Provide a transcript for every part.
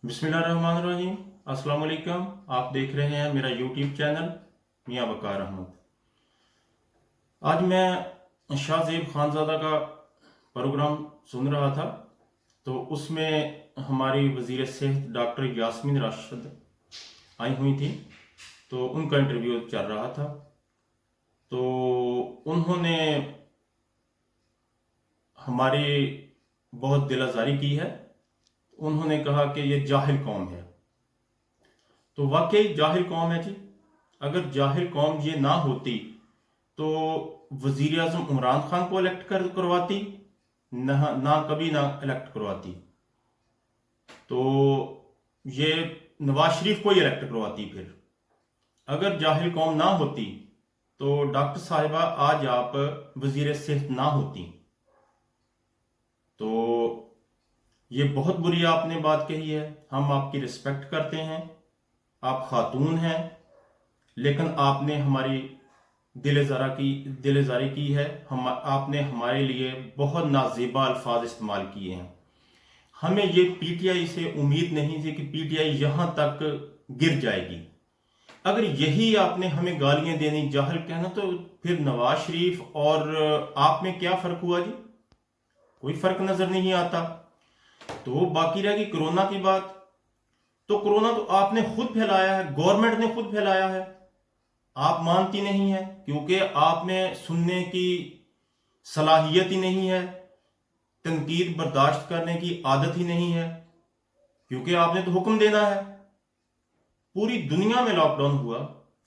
बिस्मिल्लाहिर्रहमानिर्रहीम। अस्सलाम वालेकुम। आप देख रहे हैं मेरा यूट्यूब चैनल मियाँ वकार अहमद। आज मैं शाहज़ेब खानज़ादा का प्रोग्राम सुन रहा था, तो उसमें हमारी वज़ीर सेहत डॉक्टर यास्मीन राशिद आई हुई थी, तो उनका इंटरव्यू चल रहा था। तो उन्होंने हमारी बहुत दिल आज़ारी की है। उन्होंने कहा कि ये जाहिल कौम है। तो वाकई जाहिल कौम है जी। अगर जाहिल कौम ये ना होती तो वजीर आजम इमरान खान को इलेक्ट करवाती ना कभी ना इलेक्ट करवाती, तो ये नवाज शरीफ को ही इलेक्ट करवाती। फिर अगर जाहिल कौम ना होती तो डॉक्टर साहिबा आज आप वजीर सेहत ना होती। तो ये बहुत बुरी आपने बात कही है। हम आपकी रिस्पेक्ट करते हैं, आप खातून हैं, लेकिन आपने हमारी दिलज़ारी की है। आपने हमारे लिए बहुत नाजेबा अल्फाज इस्तेमाल किए हैं। हमें ये पीटीआई से उम्मीद नहीं थी कि पीटीआई यहाँ तक गिर जाएगी। अगर यही आपने हमें गालियां देनी, जाहिल कहना, तो फिर नवाज शरीफ और आप में क्या फ़र्क हुआ जी? कोई फ़र्क नज़र नहीं आता। तो बाकी रह गई कोरोना की बात। तो कोरोना तो आपने खुद फैलाया है, गवर्नमेंट ने खुद फैलाया है। आप मानती नहीं है क्योंकि आप में सुनने की सलाहियत ही नहीं है, तनकीद बर्दाश्त करने की आदत ही नहीं है, क्योंकि आपने तो हुक्म देना है। पूरी दुनिया में लॉकडाउन हुआ,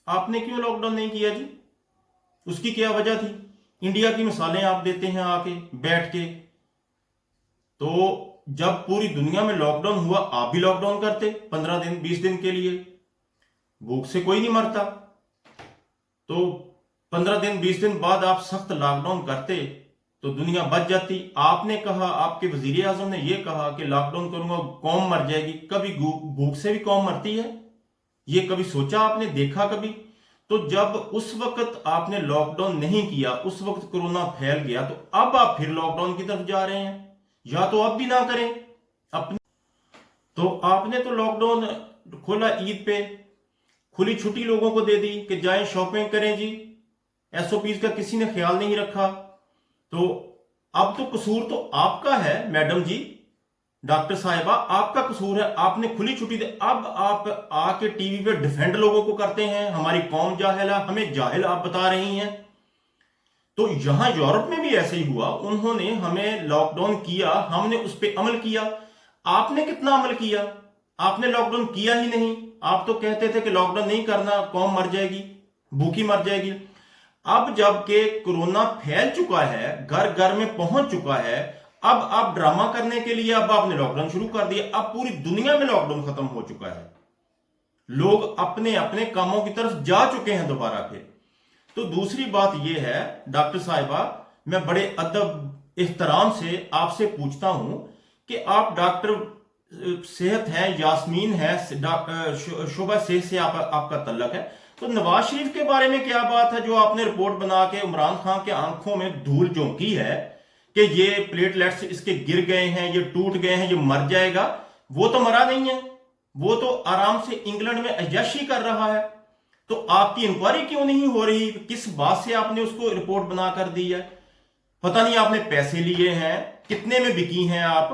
आपने क्यों लॉकडाउन नहीं किया जी? उसकी क्या वजह थी? इंडिया की मिसालें आप देते हैं आके बैठ के। तो जब पूरी दुनिया में लॉकडाउन हुआ, आप भी लॉकडाउन करते 15 दिन 20 दिन के लिए। भूख से कोई नहीं मरता, तो 15 दिन 20 दिन बाद आप सख्त लॉकडाउन करते तो दुनिया बच जाती। आपने कहा, आपके वजीर आजम ने यह कहा कि लॉकडाउन करूंगा कौम मर जाएगी। कभी भूख से भी कौम मरती है? ये कभी सोचा आपने, देखा कभी? तो जब उस वक्त आपने लॉकडाउन नहीं किया, उस वक्त कोरोना फैल गया, तो अब आप फिर लॉकडाउन की तरफ जा रहे हैं। या तो अब भी ना करें अपनी। तो आपने तो लॉकडाउन खोला ईद पे, खुली छुट्टी लोगों को दे दी कि जाएं शॉपिंग करें जी। एसओपीज का किसी ने ख्याल नहीं रखा। तो अब तो कसूर तो आपका है मैडम जी, डॉक्टर साहिबा, आपका कसूर है। आपने खुली छुट्टी दे, अब आप आके टीवी पे डिफेंड लोगों को करते हैं, हमारी कौम जाहिल है, हमें जाहिल आप बता रही हैं। तो यहां यूरोप में भी ऐसे ही हुआ। उन्होंने हमें लॉकडाउन किया, हमने उस पर अमल किया। आपने कितना अमल किया? आपने लॉकडाउन किया ही नहीं। आप तो कहते थे कि लॉकडाउन नहीं करना, कौम मर जाएगी, भूखी मर जाएगी। अब जबकि कोरोना फैल चुका है, घर घर में पहुंच चुका है, अब आप ड्रामा करने के लिए अब आपने लॉकडाउन शुरू कर दिया। अब पूरी दुनिया में लॉकडाउन खत्म हो चुका है, लोग अपने अपने कामों की तरफ जा चुके हैं दोबारा फिर। तो दूसरी बात यह है डॉक्टर साहिबा, मैं बड़े अदब एहतराम से आपसे पूछता हूं कि आप डॉक्टर सेहत है, यास्मीन है, शोबा सेहत से आपका तल्लक है, तो नवाज शरीफ के बारे में क्या बात है जो आपने रिपोर्ट बना के इमरान खान के आंखों में धूल झोंकी है कि ये प्लेटलेट्स इसके गिर गए हैं, ये टूट गए हैं, ये मर जाएगा? वो तो मरा नहीं है, वो तो आराम से इंग्लैंड में अय्याशी कर रहा है। तो आपकी इंक्वायरी क्यों नहीं हो रही? किस बात से आपने उसको रिपोर्ट बना कर दी है? पता नहीं आपने पैसे लिए हैं, कितने में बिकी हैं आप,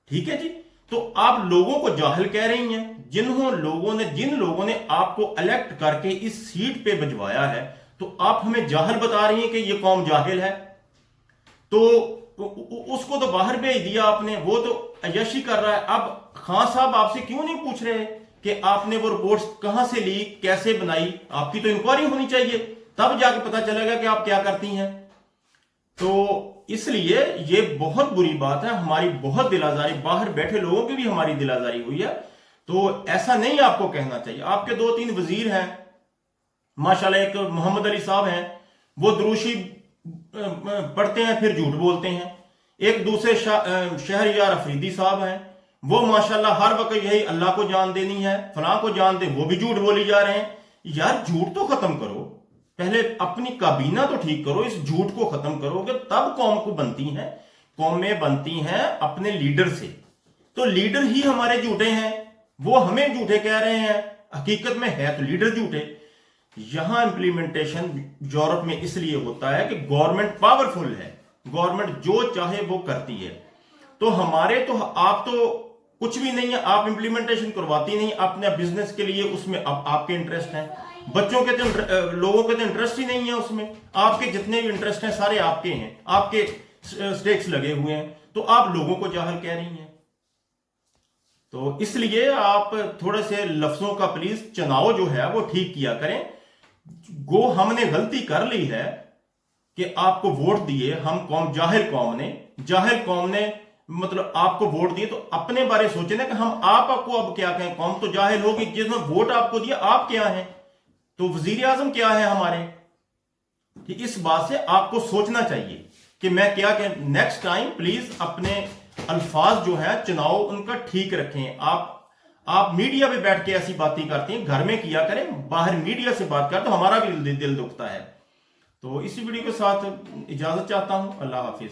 ठीक है जी। तो आप लोगों को जाहिल कह रही हैं। जिन लोगों ने आपको इलेक्ट करके इस सीट पे भिजवाया है, तो आप हमें जाहिल बता रही हैं कि ये कौम जाहिल है। तो उसको तो बाहर भेज दिया आपने, वो तो अय्याशी कर रहा है। अब खान साहब आपसे क्यों नहीं पूछ रहे कि आपने वो रिपोर्ट्स कहां से ली, कैसे बनाई? आपकी तो इंक्वायरी होनी चाहिए, तब जाके पता चलेगा कि आप क्या करती हैं। तो इसलिए ये बहुत बुरी बात है, हमारी बहुत दिल आजारी, बाहर बैठे लोगों की भी हमारी दिल आजारी हुई है। तो ऐसा नहीं आपको कहना चाहिए। आपके 2-3 वजीर हैं माशाल्लाह, एक मोहम्मद अली साहब हैं, वो द्रूशी पढ़ते हैं फिर झूठ बोलते हैं। एक दूसरे शहरयार अफरीदी साहब हैं, वो माशाल्लाह हर वक्त यही अल्लाह को जान देनी है, फलां को जान दे, वो भी झूठ बोली जा रहे हैं। यार झूठ तो खत्म करो, पहले अपनी काबीना तो ठीक करो, इस झूठ को खत्म करोगे तब कौम को बनती हैं। कौमें बनती हैं अपने लीडर से, तो लीडर ही हमारे झूठे हैं। वो हमें झूठे कह रहे हैं, हकीकत में है तो लीडर झूठे। यहां इंप्लीमेंटेशन यूरोप में इसलिए होता है कि गवर्नमेंट पावरफुल है, गवर्नमेंट जो चाहे वो करती है। तो हमारे तो आप तो कुछ भी नहीं है, आप इंप्लीमेंटेशन करवाती नहीं, अपने बिजनेस के लिए उसमें आपके इंटरेस्ट हैं, बच्चों के तो लोगों के तो इंटरेस्ट ही नहीं है उसमें, आपके जितने भी इंटरेस्ट हैं सारे आपके हैं, आपके स्टेक्स लगे हुए हैं, तो आप लोगों को जाहिल कह रही हैं। तो इसलिए आप थोड़े से लफ्जों का प्लीज चुनाव जो है वो ठीक किया करें। हमने गलती कर ली है कि आपको वोट दिए, हम जाहिल कौम ने मतलब आपको वोट दिए, तो अपने बारे सोचे ना कि हम आपको अब क्या कहें, कौम तो जाहिल होगी, जिसने वोट आपको दिया आप क्या हैं, तो वजीर आजम क्या है हमारे। कि इस बात से आपको सोचना चाहिए कि मैं क्या कह। नेक्स्ट टाइम प्लीज अपने अल्फाज जो है चुनाव उनका ठीक रखें। आप मीडिया पे बैठ के ऐसी बातें करती हैं, घर में किया करें, बाहर मीडिया से बात कर तो हमारा भी दिल दुखता है। तो इसी वीडियो के साथ इजाजत चाहता हूं, अल्लाह हाफिज।